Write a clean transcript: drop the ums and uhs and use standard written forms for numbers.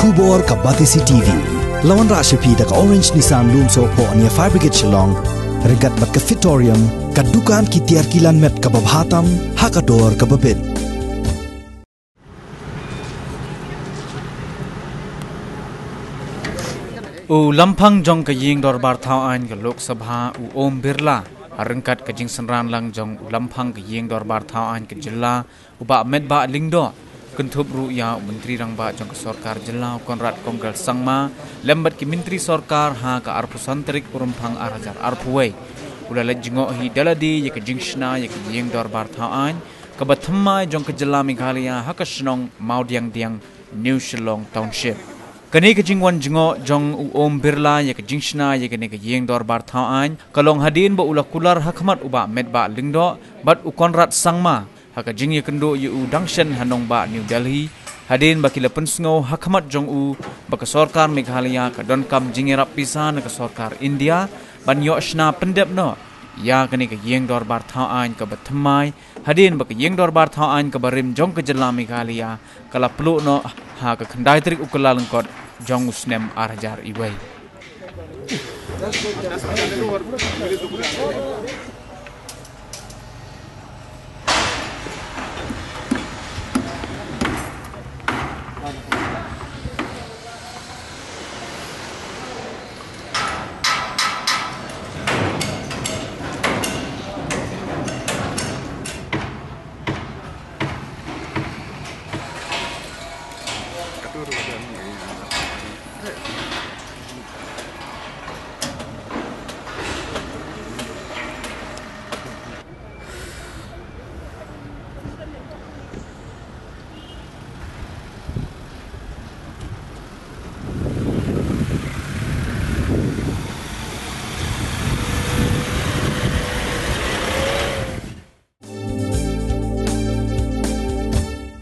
Kubor ka Batisi TV. Lawan Rashapi da ka Orange Nissan Lumso po ania Fire Brigade Shillong. Regat bat ka Fitorium. Ka dukaan ki tiar kilan met ka babhatam. Hakador ka babin. Lampang jong ka ying dorbar thawaan ka Lok Sabha Om Birla arengkat ka jing senran lang jong lampang ka ying dorbar thawaan ka jilla uba med ba lingdo kentup ruya menteri rang ba jong ka sarkar jilla konrad konggal sangma lembat ki menteri sarkar ha ka arpusantrik urumpang arajar arpuwei ulala jingo hi daladi ya ka jingshna ya ka ying dorbar thawaan ka bathma jong ka jilla Meghalaya ha ka shnong maudiang diang New Shillong Township. Kani ka jingwan jingo jong Om Birla ya ka jingshna ya kani ka yeng dorbar thawaan kalong hadin ba ula kular hakmat uba med ba lingdo bat u konrad sangma haka jing ya kendo yu dangshan hanong ba New Delhi hadin ba kila pensngo hakmat jong u ba ka sarkar Meghalaya ka don kam jingirap pisa na ka sarkar India ban yo shna pendep no ya kani ka yeng dorbar thawaan ka batmai hadin ba ka yeng dorbar thawaan ka barim jong ka jilla Meghalaya kala plu no ha ka khandai trik ukalang kot jong usnem arajar iwai